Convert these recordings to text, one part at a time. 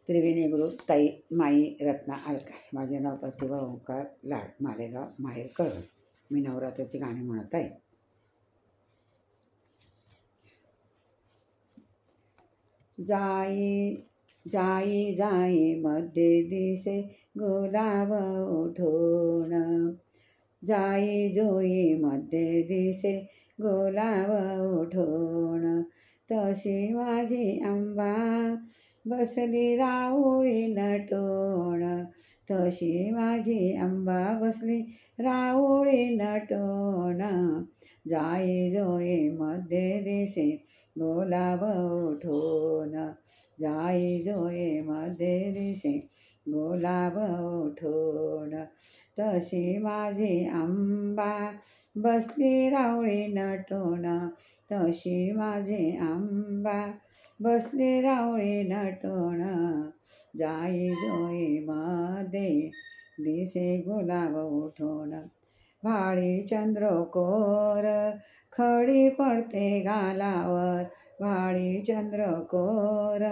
त्रिवेणी गुरु ताई माई रत्ना अलकाय. माझे नाव प्रतिभा ओंकार लाड, मालेगाव, माहेर कळवण. मी नवरात्राची गाणी म्हणत आहे. जाई जाई जाई मध्ये दिसे गुलाब उठून, जाई जोई मध्ये दिसे गुलाब उठून. तशी माझी अंबा बसली राऊळी नटून, तशी माझी अंबा बसली राऊळी नटून. जाई जोई मध्ये दिसे गुलाब उठून, जाई जोई मध्ये दिसे गुलाब उठून. तशी माझी अंबा बसली राऊळी नटून, तशी माझी अंबा बसली राऊळी नटून. जाई जोई मध्ये दिसे गुलाब उठून. भाळी चंद्रकोर खडी पडते गालावर, भाळी चंद्रकोर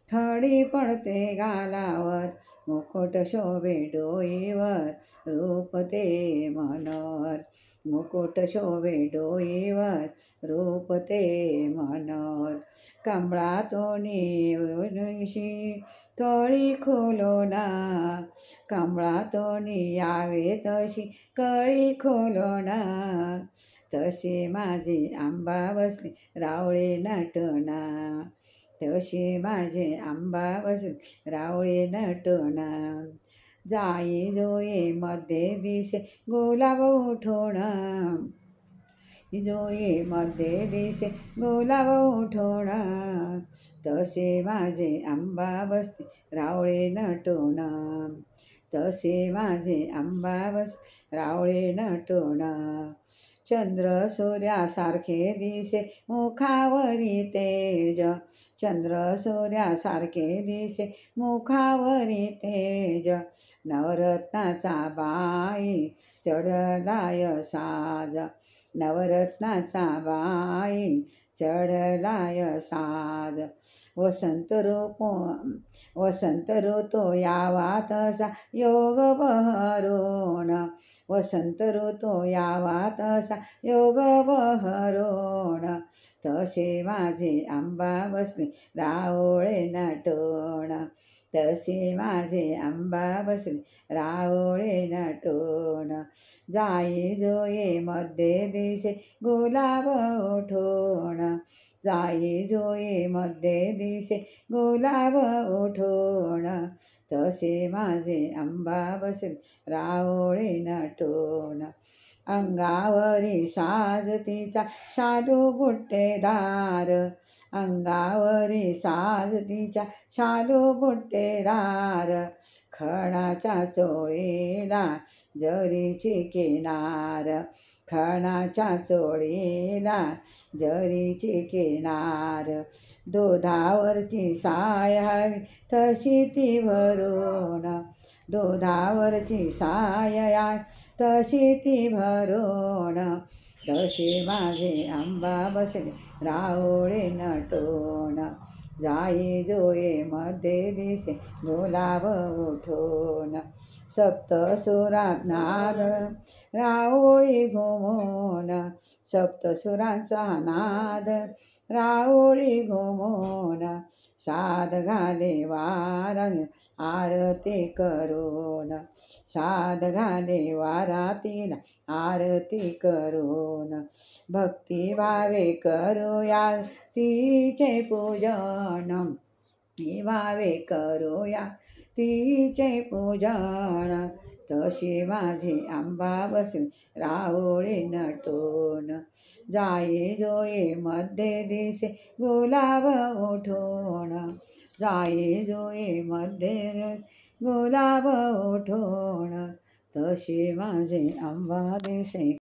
खडी पडते गालावर. मुकुट शोभे डोईवर रूप ते मनोहर, मुकुट शोभे डोईवर रूप ते मनोहर. कमळातोनी कळी खोलोन, कमळातोनी यावे तशी कळी खोलोन. तशी माझी अंबा बसली राऊळी नटून, तशी माझी अंबा बसली राऊळी नटून. जाई जोई मध्ये दिसे गुलाब उठून, जोई मध्ये दिसे गुलाब उठून. तसे माझे अंबा बसली राऊळी नटून, तसे माझे अंबा बसली राऊळी नटून. चंद्र सूर्यासारखे दिसे मुखावरी तेज, चंद्र सूर्यासारखे दिसे मुखावरी तेज. नवरत्नाचा बाई चढलाय साज, नवरत्नाचा बाई चढलाय साज. वसंत ऋतू यावा तसा योग बहरून, वसंत ऋतू यावा तसा योग बहरून. तसे माझी अंबा बसली राऊळी नटून, तसे माझे अंबा बसली राऊळी नटून. जाई जोई मध्ये दिसे गुलाब उठून, जाई जोई मध्ये दिसे गुलाब उठून. तसे माझे अंबा बसली राऊळी नटून. अंगावरी साज तिचा शालू बुट्टेदार, अंगावरी साज तिच्या शालू बुट्टेदार. खणाच्या चोळीला जरीची किनार, खणाच्या चोळीला जरीची किनार. दुधावरची साय हवी तशी ती भरून, दुधावरची साय तशी ती भरून. तशी माझी अंबा बसली राऊळी नटून, जाई जोई मध्ये दिसे गुलाब उठून. सप्तसुरात नाद राऊळी घुमून, सप्तसुरांचा नाद राऊळी घुमून. साद घाले वारात आरती करून, साद घाले वारातीला आरती करून. भक्तिभावे करूया तिचे पूजन, भावे करूया तिचे पूजन. तशी माझी अंबा बसली राऊळी नटून, जाई जोई मध्ये दिसे गुलाब उठून, जाई जोई मध्ये गुलाब उठून. तशी माझी अंबा दिसे